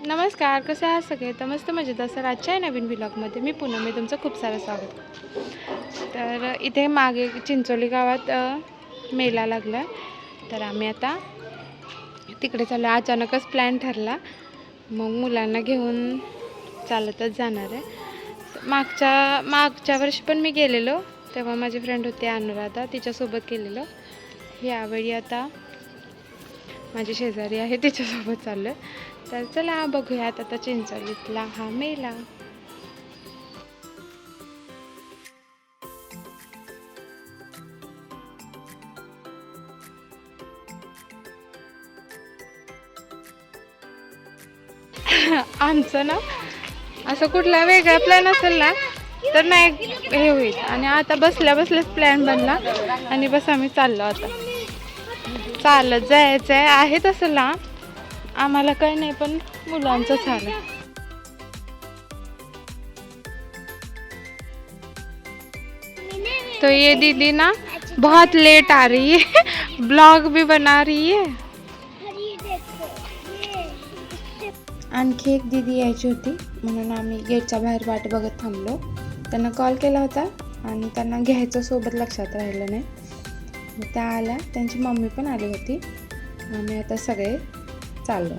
नमस्कार, कसे आहात सगळे? तर मस्त मजेत असाल. आजच्या या नवीन व्लॉगमध्ये मी पुनम मी तुमचं खूप सारं स्वागत करते. तर इथे मागे चिंचोली गावात मेला लागला. तर आम्ही आता तिकडे चाललो. अचानकच प्लॅन ठरला, मग मुलांना घेऊन चालतच जाणार आहे. मागच्या वर्षी पण मी गेलेलो, तेव्हा माझी फ्रेंड होती अनुराधा, तिच्यासोबत गेलेलो. यावेळी आता माझी शेजारी आहे तिच्यासोबत चाललो. तर चला बघूयात आता चिंचोलीतला हा मेला. आमचं ना असं कुठला वेगळा प्लॅन असेल ना तर नाही हे होईल, आणि आता बसल्या बसल्याच प्लॅन बनला आणि बस आम्ही चाललो. आता चालत जायचं आहे तसं ना आम्हाला काही नाही, पण मुलांचं झालं. तो ये दीदी ना बहुत लेट आ रही है, ब्लॉग भी बना रही है. आणखी एक दीदी यायची होती म्हणून आम्ही गेटच्या बाहेर वाट बघत थांबलो. त्यांना कॉल केला होता आणि त्यांना घ्यायचं सोबत लक्षात राहिलं नाही. मग त्या आल्या, त्यांची मम्मी पण आली होती. आम्ही आता सगळे चाललो.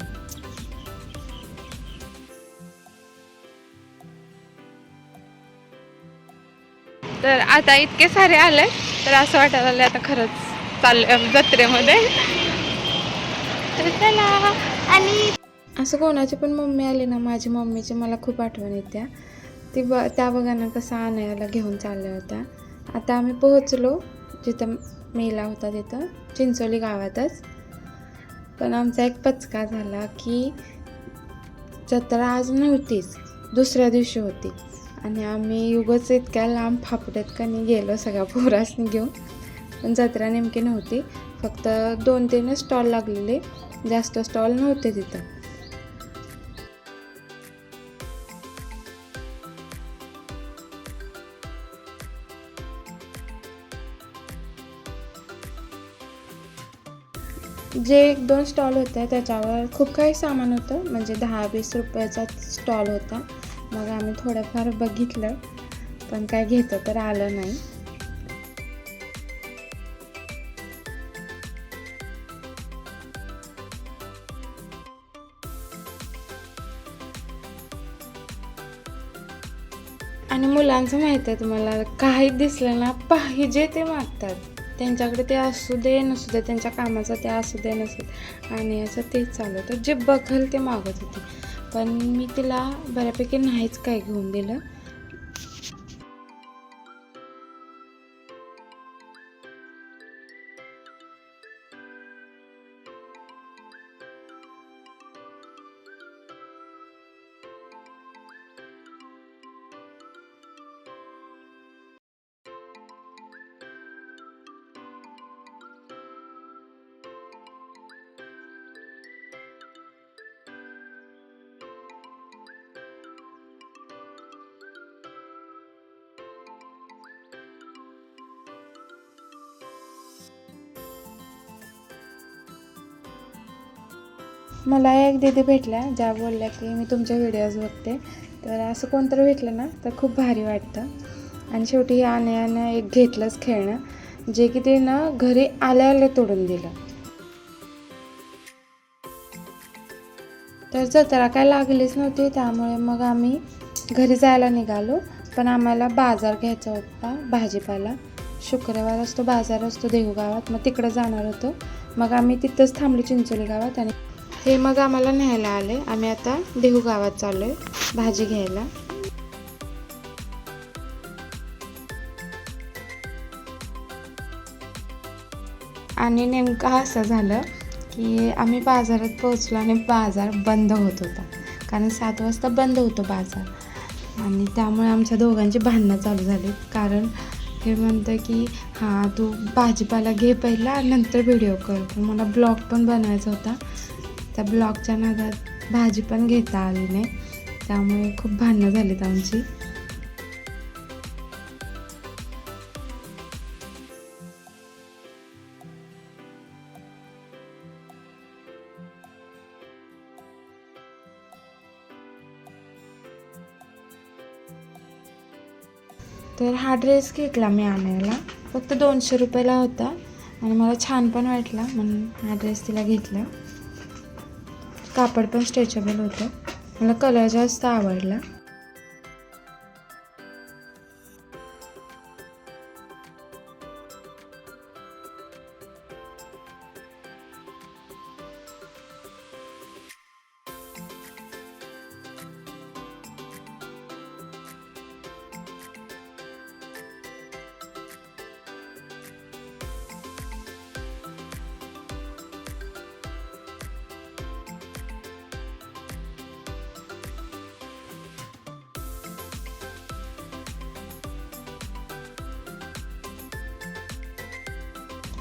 तर आता इतके सारे आले तर असं वाटायला लागलं आता खरंच चाललं जत्रेमध्ये. तर चला. आणि असं कोणाची पण मम्मी आली ना, माझी मम्मीची मला खूप आठवण येत्या. त्या बघा ना कसं आणायला घेऊन चालल्या होत्या. आता आम्ही पोहोचलो जिथं मेला होता, तिथं चिंचोली गावातच. पण आमचा एक पचका झाला की जत्रा आज नव्हतीच, दुसऱ्या दिवशी होती. आणि आम्ही उगाच इतक्या लांब फापड्यात का नाही गेलो सगळ्या पोरासनी घेऊन. पण जत्रा नेमकी नव्हती, फक्त 2-3 स्टॉल लागलेले, जास्त स्टॉल नव्हते तिथं. जे 1-2 स्टॉल होते त्याच्यावर खूप काही सामान होतं, म्हणजे 10-20 रुपयाचा स्टॉल होता. मग आम्ही थोडंफार बघितलं, पण काय घेता तर आलं नाही. आणि मुलांचं माहीत आहे तुम्हाला, काही दिसलं ना पाहिजे ते मागतात. त्यांच्याकडे ते असू दे नसू दे, त्यांच्या कामाचं ते असू दे नसू दे, आणि असं तेच चालू होतं. जे बघल ते मागत होते. पण मी तिला बऱ्यापैकी नाहीच काय घेऊन दिलं. मला एक दीदी भेटल्या, ज्या बोलल्या की मी तुमचे व्हिडिओज बघते. तर असं कोणतरी भेटलं ना तर खूप भारी वाटतं. आणि शेवटी हे आण्यानं एक घेतलंच खेळणं, जे की ते ना घरी आल्या तोडून दिलं. तर जत्रा काय लागलीच नव्हती, त्यामुळे मग आम्ही घरी जायला निघालो. पण आम्हाला बाजार घ्यायचा होता, भाजीपाला. शुक्रवार असतो बाजार असतो देहू गावात, मग तिकडं जाणार होतो. मग आम्ही तिथंच थांबलो चिंचोली गावात, आणि हे मग आम्हाला न्यायला आले. आम्ही आता देहू गावात चाललो आहे भाजी घ्यायला. आणि नेमकं असं झालं की आम्ही बाजारात पोहोचलो आणि बाजार बंद होत होता, कारण 7 वाजता बंद होतो बाजार. आणि त्यामुळे आमच्या दोघांची भांडणं चालू झाली, कारण हे म्हणतं की हां तू भाजीपाला घे पहिला, नंतर व्हिडिओ कर. पण मला ब्लॉग पण बनवायचा होता. त्या ब्लॉगच्या नादात भाजी पण घेता आली नाही, त्यामुळे खूप भांडणं झालीत आमची. तर हा ड्रेस घेतला मी आणायला, फक्त 200 रुपयाला होता आणि मला छान पण वाटला म्हणून हा ड्रेस तिला घेतला. कापड पण स्ट्रेचेबल होतं, मला कलर जास्त आवडला.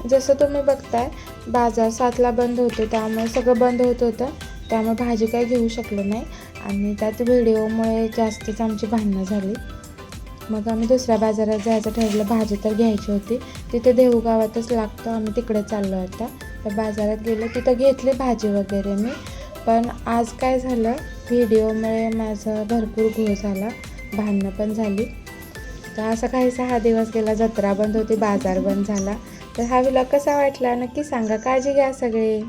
जसं तुम्ही बघताय बाजार 7ला बंद होतो, त्यामुळे सगळं बंद होत होतं, त्यामुळे भाजी काही घेऊ शकलो नाही आणि त्यात व्हिडिओमुळे जास्तच आमची भांडणं झाली. मग आम्ही दुसऱ्या बाजारात जायचं ठरवलं. भाजी तर घ्यायची होती, तिथे देहू गावातच लागतं, आम्ही तिकडे चाललो आता. तर बाजारात गेलो, तिथं घेतली भाजी वगैरे मी. पण आज काय झालं, व्हिडिओमुळे माझा भरपूर घोळ झाला, भांडणं पण झाली. तर असं काहीसा हा दिवस गेला. जत्रा बंद होती, बाजार बंद झाला. तर हा व्लॉग कसा वाटला नक्की सांगा. काळजी घ्या सगळे.